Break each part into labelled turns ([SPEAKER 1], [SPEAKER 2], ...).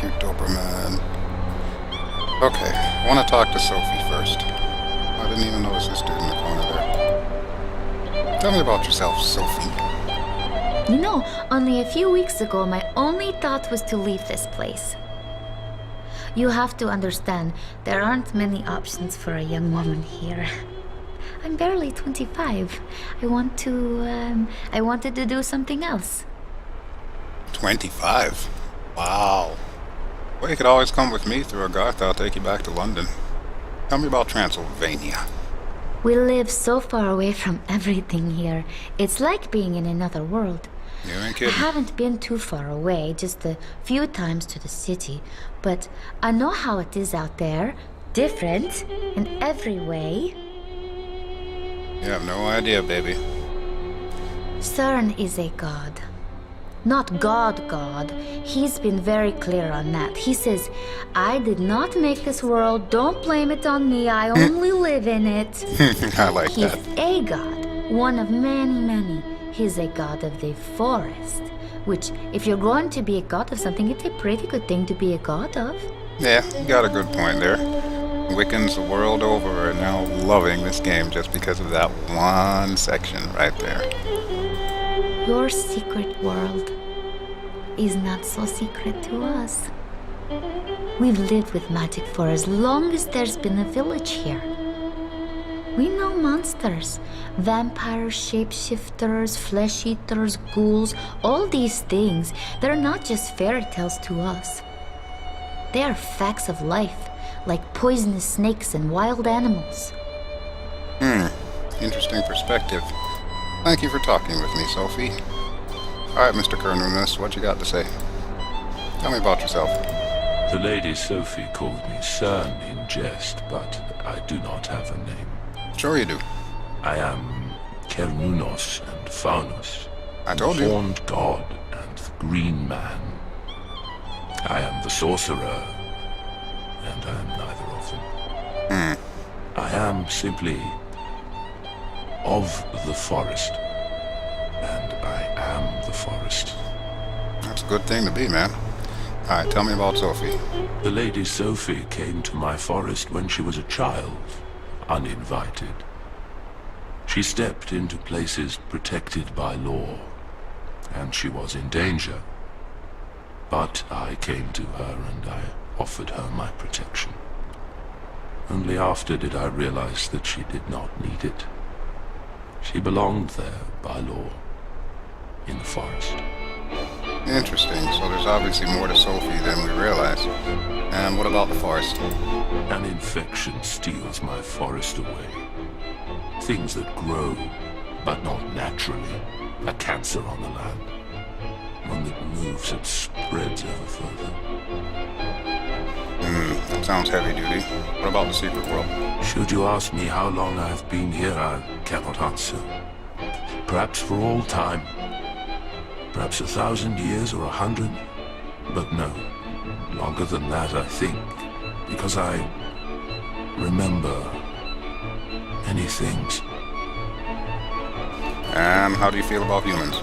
[SPEAKER 1] cute Doberman. Okay, I want to talk to Sophie first. I didn't even notice this dude in the corner there. Tell me about yourself, Sophie.
[SPEAKER 2] You know, only a few weeks ago, my only thought was to leave this place. You have to understand, there aren't many options for a young woman here. I'm barely 25. I wanted to do something else.
[SPEAKER 1] 25? Wow. Well, you could always come with me through Agartha. I'll take you back to London. Tell me about Transylvania.
[SPEAKER 2] We live so far away from everything here. It's like being in another world.
[SPEAKER 1] You ain't
[SPEAKER 2] I
[SPEAKER 1] kidding.
[SPEAKER 2] haven't been too far away, just a few times to the city. But I know how it is out there. Different in every way.
[SPEAKER 1] You have no idea, baby.
[SPEAKER 2] Cern is a god. Not God. He's been very clear on that. He says, I did not make this world, don't blame it on me, I only live in it.
[SPEAKER 1] I like
[SPEAKER 2] He's
[SPEAKER 1] that.
[SPEAKER 2] a god, one of many. He's a god of the forest, which, if you're going to be a god of something, it's a pretty good thing to be a god of.
[SPEAKER 1] Yeah, you got a good point there. Wiccans the world over are now loving this game just because of that one section right there.
[SPEAKER 2] Your secret world is not so secret to us. We've lived with magic for as long as there's been a village here. We know monsters, vampires, shapeshifters, flesh eaters, ghouls, all these things. They're not just fairy tales to us. They are facts of life, like poisonous snakes and wild animals.
[SPEAKER 1] Interesting perspective. Thank you for talking with me, Sophie. Alright, Mr. Cernunnos, what you got to say? Tell me about yourself.
[SPEAKER 3] The Lady Sophie called me Cern in jest, but I do not have a name.
[SPEAKER 1] Sure you do.
[SPEAKER 3] I am Cernunnos and Faunus,
[SPEAKER 1] I told
[SPEAKER 3] the
[SPEAKER 1] you.
[SPEAKER 3] horned god and the green man. I am the sorcerer, and I am neither of them. I am simply of the forest, and I am the forest.
[SPEAKER 1] That's a good thing to be, man. Alright, tell me about Sophie.
[SPEAKER 3] The Lady Sophie came to my forest when she was a child, uninvited. She stepped into places protected by law, and she was in danger. But I came to her and I offered her my protection. Only after did I realize that she did not need it. She belonged there by law, in the forest.
[SPEAKER 1] Interesting, so there's obviously more to Sophie than we realize. And what about the forest?
[SPEAKER 3] An infection steals my forest away. Things that grow, but not naturally. A cancer on the land. One that moves and spreads ever further.
[SPEAKER 1] That sounds heavy duty. What about the secret world?
[SPEAKER 3] Should you ask me how long I've been here, I cannot answer. Perhaps for all time. Perhaps 1,000 years or 100. But no, longer than that, I think. Because I remember many things.
[SPEAKER 1] And how do you feel about humans?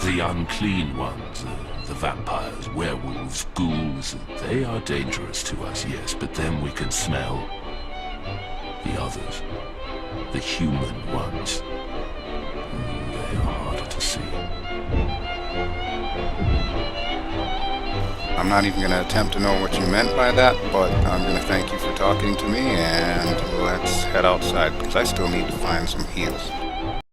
[SPEAKER 3] The unclean ones, the vampires, werewolves, ghouls, they are dangerous to us, yes, but then we can smell the others, the human ones. They are harder to see.
[SPEAKER 1] I'm not even going to attempt to know what you meant by that, but I'm going to thank you for talking to me, and let's head outside, because I still need to find some heals.